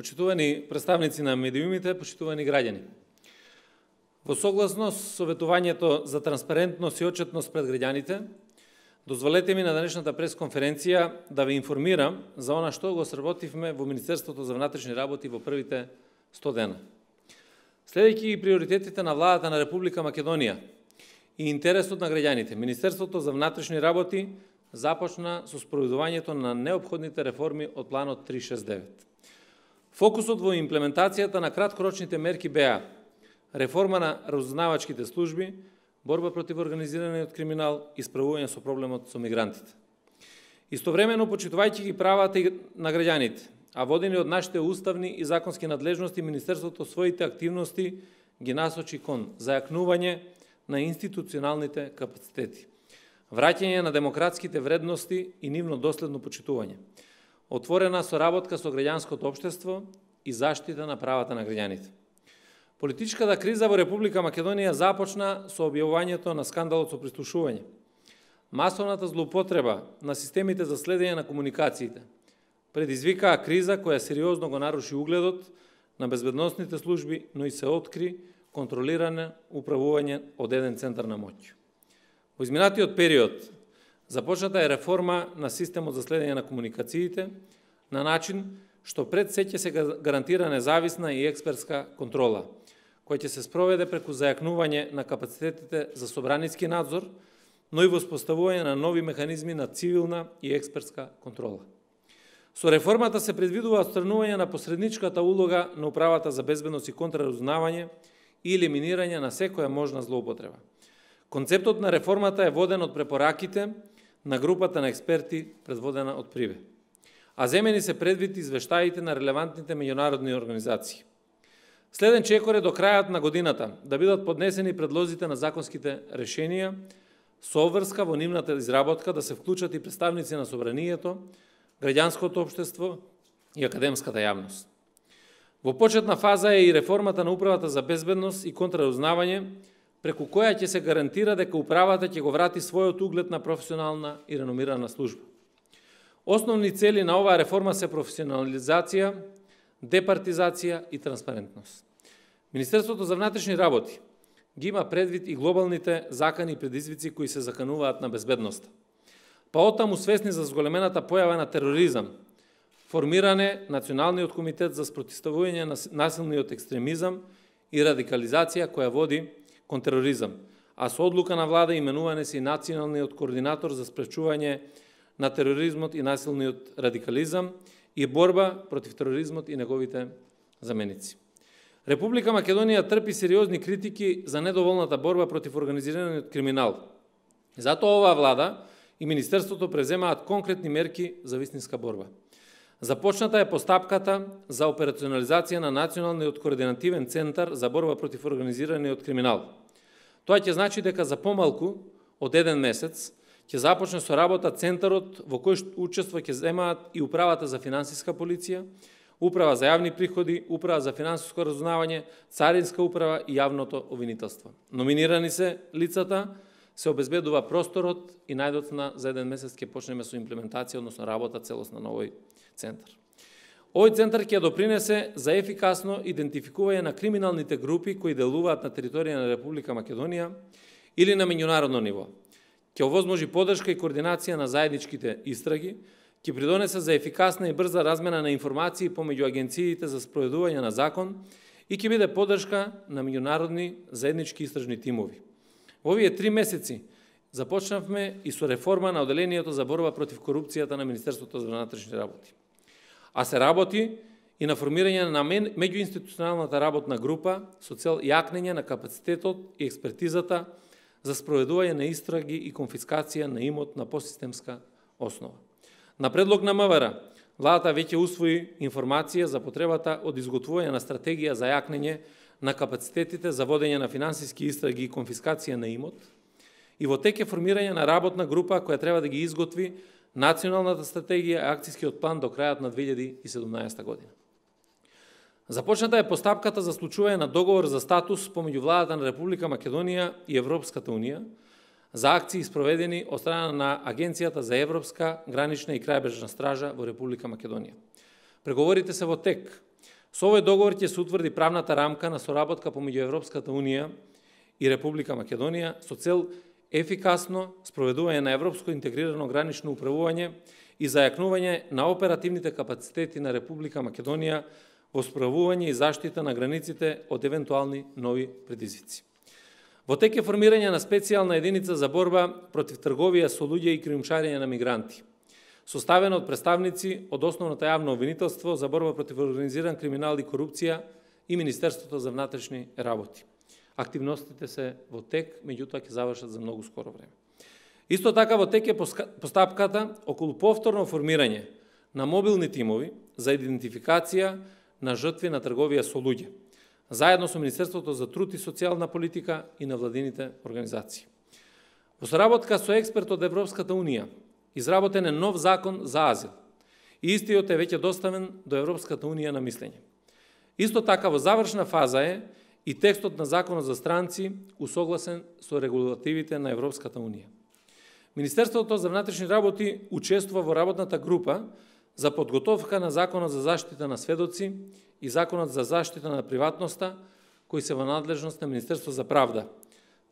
Почитувани представници на медиумите, почитувани граѓани. Во согласност со ветувањето за транспарентност и отчетност пред граѓаните, дозволете ми на денешната пресконференција да ве информирам за она што го сработивме во Министерството за внатрешни работи во првите 100 дена. Следејќи и приоритетите на владата на Република Македонија и интересот на граѓаните, Министерството за внатрешни работи започна со спроведувањето на неопходните реформи од планот 369. Фокусот во имплементацијата на краткорочните мерки беа реформа на разузнавачките служби, борба против организираниот криминал и справување со проблемот со мигрантите. Истовремено, почитувајќи ги правата на граѓаните, а водени од нашите уставни и законски надлежности, Министерството своите активности ги насочи кон зајакнување на институционалните капацитети, враќање на демократските вредности и нивно доследно почитување, отворена соработка со граѓанското општество и заштита на правата на граѓаните. Политичката криза во Република Македонија започна со објавувањето на скандалот со прислушување. Масовната злоупотреба на системите за следење на комуникациите предизвикаа криза која сериозно го наруши угледот на безбедносните служби, но и се откри контролирано управување од еден центар на моќ. Во изминатиот период започната е реформа на системот за следење на комуникациите на начин што пред се ќе се гарантира независна и експертска контрола, која ќе се спроведе преку зајакнување на капацитетите за собраницки надзор, но и воспоставување на нови механизми на цивилна и експертска контрола. Со реформата се предвидува отстранување на посредничката улога на Управата за безбедност и контраразузнавање и елиминирање на секоја можна злоупотреба. Концептот на реформата е воден од препораките на групата на експерти предводена од Приве, а земени се предвид извештаите на релевантните меѓународни организации. Следен чекор е до крајот на годината да бидат поднесени предлозите на законските решенија со обврска во нивната изработка да се вклучат и представници на собранието, граѓанското општество и академската јавност. Во почетна фаза е и реформата на Управата за безбедност и контраразузнавање, преку која ќе се гарантира дека управата ќе го врати својот углед на професионална и реномирана служба. Основни цели на оваа реформа се професионализација, департизација и транспарентност. Министерството за внатрешни работи ги има предвид и глобалните закани и предизвици кои се закануваат на безбедноста. Па оттаму свесни за зголемената појава на тероризам, формиране Националниот комитет за спротивставување на насилниот екстремизам и радикализација која води кон тероризам, а со одлука на влада именуване се и Националниот координатор за спречување на тероризмот и насилниот радикализам и борба против тероризмот и неговите заменици. Република Македонија трпи сериозни критики за недоволната борба против организираниот криминал. Затоа оваа влада и Министерството преземаат конкретни мерки за вистинска борба. Започната е постапката за операционализација на Националниот координативен центар за борба против организираниот криминал. Тоа ќе значи дека за помалку од еден месец ќе започне со работа центарот во кој учество ќе земаат и Управата за финансиска полиција, Управа за јавни приходи, Управа за финансиско разузнавање, Царинска управа и јавното обвинителство. Номинирани се лицата, се обезбедува просторот и најдоцна за еден месец ќе почнеме со имплементација, односно работа целосна на овој центар. Овој центар ќе допринесе за ефикасно идентификување на криминалните групи кои делуваат на територија на Република Македонија или на меѓународно ниво. Ќе овозможи поддршка и координација на заедничките истраги, ќе придонесе за ефикасна и брза размена на информации помеѓу агенциите за спроведување на закон и ќе биде поддршка на меѓународни заеднички истражни тимови. Во овие 3 месеци започнавме и со реформа на Оделението за борба против корупцијата на Министерството за внатрешни работи. А се работи и на формирање на меѓуинституционалната работна група со цел јакнење на капацитетот и експертизата за спроведување на истраги и конфискација на имот на посистемска основа. На предлог на МВР, владата веќе усвои информација за потребата од изготвување на стратегија за јакнење на капацитетите за водење на финансиски истраги и конфискација на имот и во тек е формирање на работна група која треба да ги изготви Националната стратегија и акцијскиот план до крајот на 2017 година. Започната е постапката за склучување на договор за статус помеѓу владата на Република Македонија и Европската унија за акции спроведени од страна на Агенцијата за Европска, гранична и крајбрежна стража во Република Македонија. Преговорите се во тек, Со овој договор ќе се утврди правната рамка на соработка помеѓу Европската Унија и Република Македонија со цел ефикасно спроведување на европско интегрирано гранично управување и зајакнување на оперативните капацитети на Република Македонија во справување и заштита на границите од евентуални нови предизвици. Во тек е формирање на специјална единица за борба против трговија со луѓе и криумчарење на мигранти, составена од представници од Основното јавно обвинителство за борба против организиран криминал и корупција и Министерството за внатрешни работи. Активностите се во тек, меѓутоа ќе завршат за многу скоро време. Исто така во тек е постапката околу повторно формирање на мобилни тимови за идентификација на жртви на трговија со луѓе, заедно со Министерството за труд и социјална политика и навладините организации. Во соработка со експерт од Европската Унија изработен е нов закон за азил и истиот е веќе доставен до Европската Унија на мислење. Исто така во завршна фаза е и текстот на Законот за странци усогласен со регулативите на Европската Унија. Министерството за внатрешни работи учествува во работната група за подготовка на Законот за заштита на сведоци и Законот за заштита на приватноста, кои се во надлежност на Министерство за правда.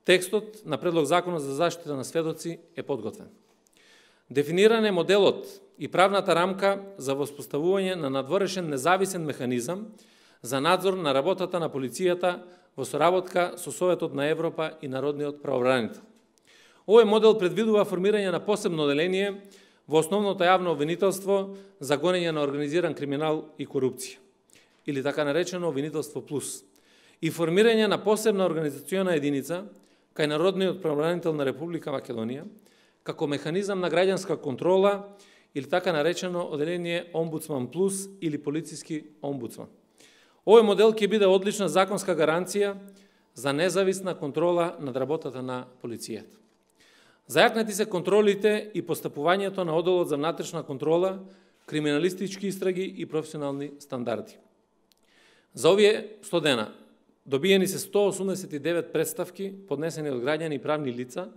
Текстот на предлог Законот за заштита на сведоци е подготвен. Дефиниран е моделот и правната рамка за воспоставување на надворешен независен механизам за надзор на работата на полицијата во соработка со Советот на Европа и Народниот правобранител. Овој модел предвидува формирање на посебно оделение во Основното јавно обвинителство за гонење на организиран криминал и корупција, или така наречено обвинителство плюс, и формирање на посебна организациона единица кај Народниот правобранител на Република Македонија, како механизам на граѓанска контрола, или така наречено оделение Омбудсман плюс или полициски омбудсман. Овој модел ќе биде одлична законска гаранција за независна контрола над работата на полицијата. Зајакнати се контролите и постапувањето на одделот за внатрешна контрола, криминалистички истраги и професионални стандарди. За овие 100 дена добиени се 189 представки поднесени од граѓани и правни лица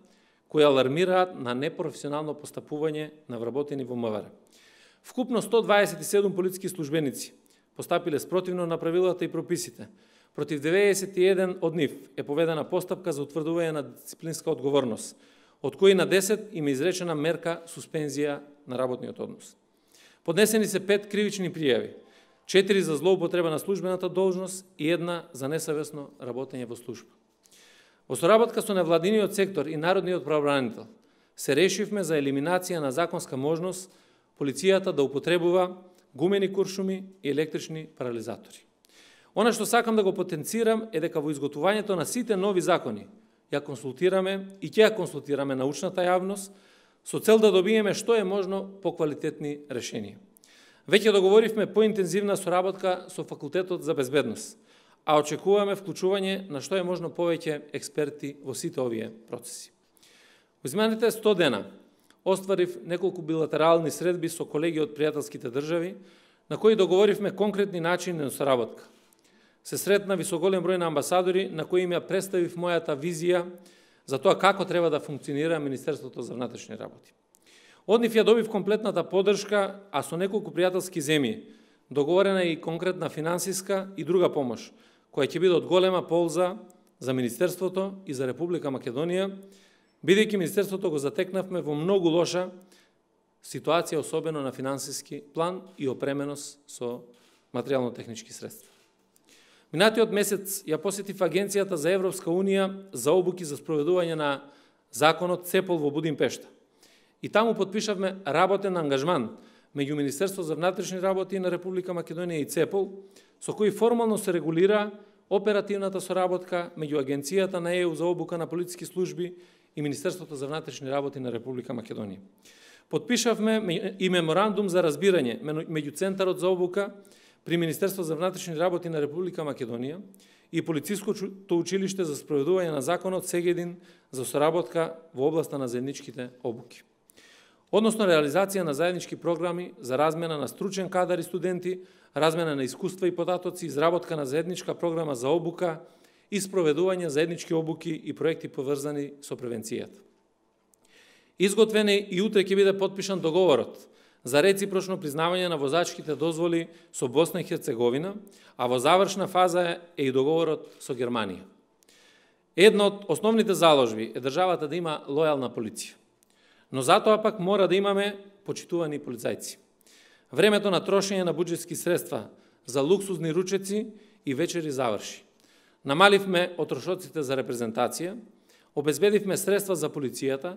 кои алармираат на непрофесионално постапување на вработени во МВР. Вкупно 127 полициски службеници постапиле спротивно на правилата и прописите. Против 91 од нив е поведена постапка за утврдување на дисциплинска одговорност, од кои на 10 им е изречена мерка суспензија на работниот однос. Поднесени се 5 кривични пријави, 4 за злоупотреба на службената должност и 1 за несавесно работење во служба. Во соработка со невладиниот сектор и Народниот правобранител се решивме за елиминација на законска можност полицијата да употребува гумени куршуми и електрични парализатори. Она што сакам да го потенцирам е дека во изготвувањето на сите нови закони ја консултираме и ќе ја консултираме научната јавност со цел да добиеме што е можно поквалитетни решенија. Веќе договоривме поинтензивна соработка со Факултетот за безбедност, а очекуваме вклучување на што е можно повеќе експерти во сите овие процеси. Во изминалите 100 дена остварив неколку билатерални средби со колеги од пријателските држави, на кои договоривме конкретни начини на соработка. Се сретна висоголем број на амбасадори, на кои им ја представив мојата визија за тоа како треба да функционира Министерството за внатрешни работи. Од нив ја добив комплетната поддршка, а со неколку пријателски земји договорена и конкретна финансиска и друга помош, која ќе биде од голема полза за Министерството и за Република Македонија, бидејќи Министерството го затекнавме во многу лоша ситуација, особено на финансиски план и опременост со материјално-технички средства. Минатиот месец ја посетив Агенцијата за Европска Унија за обуки за спроведување на законот ЦЕПОЛ во Будимпешта. И таму подпишавме работен ангажман меѓу Министерство за внатрешни работи на Република Македонија и ЦЕПОЛ, со кој формално се регулира оперативната соработка меѓу Агенцијата на ЕУ за обука на полициски служби и Министерството за внатрешни работи на Република Македонија. Подпишавме и меморандум за разбирање меѓу Центарот за обука при Министерство за внатрешни работи на Република Македонија и Полициското училиште за спроведување на законот Сегедин за соработка во областа на заедничките обуки. Односно реализација на заеднички програми за размена на стручен кадар и студенти, размена на искуства и податоци, изработка на заедничка програма за обука и спроведување заеднички обуки и проекти поврзани со превенцијата. Изготвен и утре ќе биде подпишан договорот за реципрочно признавање на возачките дозволи со Босна и Херцеговина, а во завршна фаза е и договорот со Германија. Една од основните заложби е државата да има лојална полиција, но затоа пак мора да имаме почитувани полицајци. Времето на трошење на буџетски средства за луксузни ручеци и вечери заврши. Намаливме отрошоците за репрезентација, обезбедивме средства за полицијата,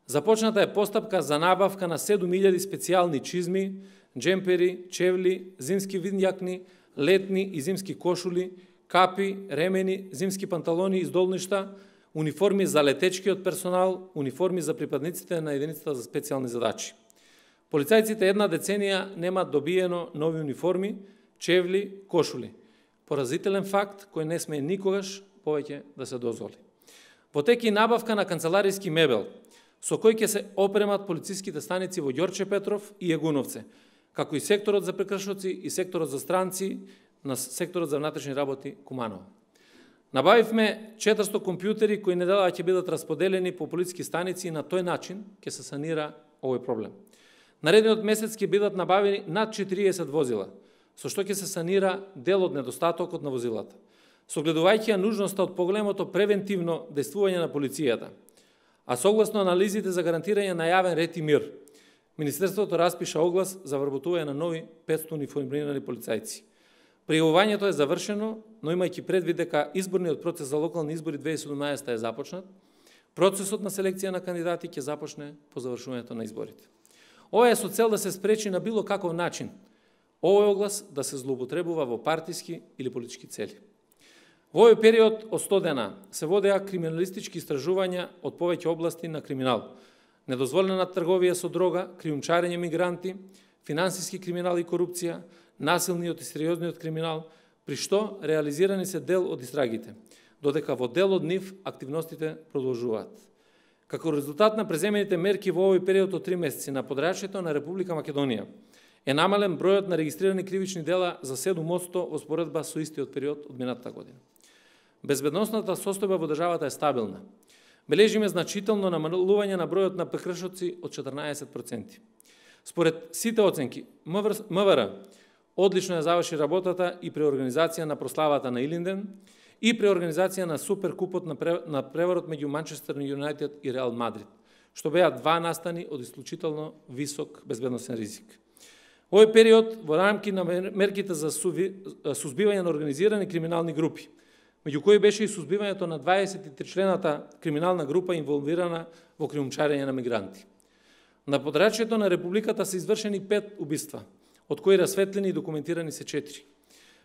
започната е постапка за набавка на 7000 специјални чизми, джемпери, чевли, зимски виндјакни, летни и зимски кошули, капи, ремени, зимски панталони и издолништа, униформи за летечкиот персонал, униформи за припадниците на единицата за специјални задачи. Полицајците една деценија немаат добиено нови униформи, чевли, кошули. Поразителен факт кој не смее никогаш повеќе да се дозволи. Во тек и набавка на канцелариски мебел, со кој ќе се опремат полициските станици во Ѓорче Петров и Егуновце, како и секторот за прекршоци и секторот за странци на секторот за внатрешни работи Куманово. Набавивме 400 компјутери кои неделава ќе бидат расподелени по полициски станици и на тој начин ќе се санира овој проблем. Наредниот месец ќе бидат набавени над 40 возила, со што ќе се санира дел од недостатокот на возилата, согледувајќи ја нужноста од поголемото превентивно действување на полицијата. А согласно анализите за гарантирање на јавен ред и мир, Министерството распиша оглас за вработување на нови 500 униформирани полицајци. Пријавувањето е завршено, но имајќи предвид дека изборниот процес за локални избори 2017 е започнат, процесот на селекција на кандидати ќе започне по завршувањето на изборите. Ова е со цел да се спречи на било каков начин овој оглас да се злоупотребува во партиски или политички цели. Во овој период од 100 дена се водеа криминалистички истражувања од повеќе области на криминал, недозволена трговија со дрога, криумчарење мигранти, финансиски криминал и корупција, насилниот и сериозниот криминал, при што реализирани се дел од истрагите, додека во дел од нив активностите продолжуваат. Како резултат на преземените мерки во овој период од 3 месеци на подрачјето на Република Македонија е намален бројот на регистрирани кривични дела за 7% во споредба со истиот период од минатата година. Безбедносната состојба во државата е стабилна. Бележиме значително намалување на бројот на прекршоци од 14%. Според сите оценки, МВР одлично ја заврши работата и преорганизација на прославата на Илинден и преорганизација на суперкупот на преварот меѓу Манчестер Юнайтед и Реал Мадрид, што беа два настани од исклучително висок безбедносен ризик. Овој период во рамки на мерките за сузбивање на организирани криминални групи, меѓу кои беше и сузбивањето на 23-члената криминална група инволвирана во криумчарење на мигранти. На подрачјето на Републиката се извршени 5 убиства, од кои расветлени и документирани се 4.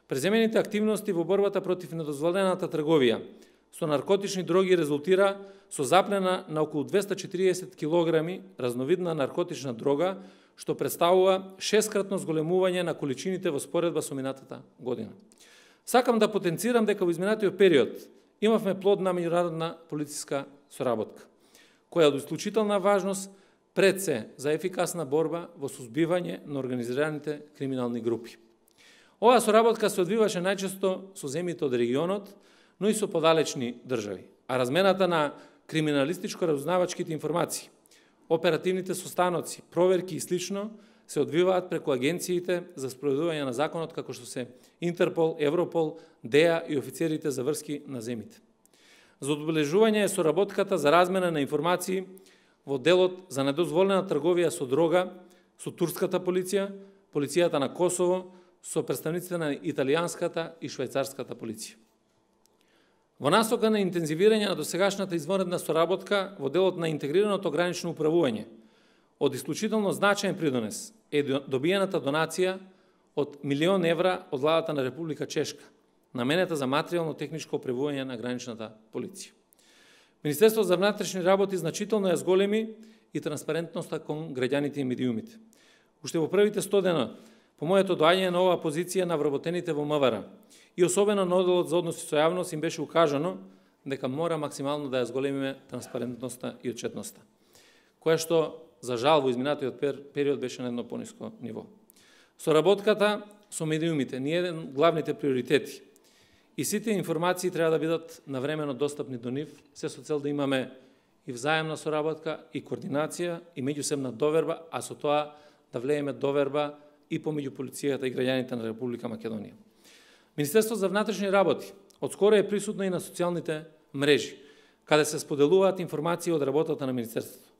Преземените активности во борбата против недозволената трговија со наркотични дроги резултира со заплена на околу 240 килограми разновидна наркотична дрога, што представува 6-кратно зголемување на количините во споредба со минатата година. Сакам да потенцирам дека во изминатиот период имавме плодна меѓународна полициска соработка, која е од исклучителна важност пред се за ефикасна борба во сузбивање на организираните криминални групи. Оваа соработка се одвиваше најчесто со земјите од регионот, но и со подалечни држави, а размената на криминалистичко-разузнавачките информации, оперативните состаноци, проверки и слично се одвиваат преку агенциите за спроведување на законот, како што се Интерпол, Европол, ДЕА и офицерите за врски на земите. За одбележување е соработката за размена на информации во делот за недозволена трговија со дрога со турската полиција, полицијата на Косово, со представниците на италијанската и швајцарската полиција. Во насока на интензивирање на досегашната извонредна соработка во делот на интегрираното гранично управување, од исклучително значаен придонес е добиената донација од 1 милион евра од владата на Република Чешка, наменета за материјално-техничко оправување на граничната полиција. Министерството за внатрешни работи значително ја зголеми и транспарентноста кон граѓаните и медиумите. Уште во првите 100 дена, по моето доаѓање на оваа позиција на вработените во МВР и особено на одделот за односи со јавност им беше укажано дека мора максимално да ја зголемиме транспарентноста и отчетноста, која што за жал во изминатиот период беше на едно пониско ниво. Соработката со медиумите ни е еден од главните приоритети и сите информации треба да бидат навремено достапни до нив, се со цел да имаме и взаемна соработка, и координација, и меѓусебна доверба, а со тоа да влееме доверба и помеѓу полицијата и граѓаните на Република Македонија. Министерството за внатрешни работи отскоро е присутно и на социјалните мрежи, каде се споделуваат информации од работата на Министерството.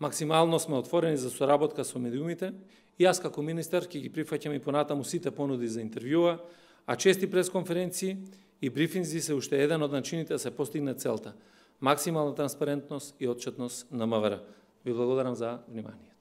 Максимално сме отворени за соработка со медиумите и јас како министер ќе ги прифаќам и понатаму сите понуди за интервјуа, а чести пресконференции и брифинзи се уште еден од начините да се постигне целта – максимална транспарентност и отчетност на МВР. Ви благодарам за вниманието.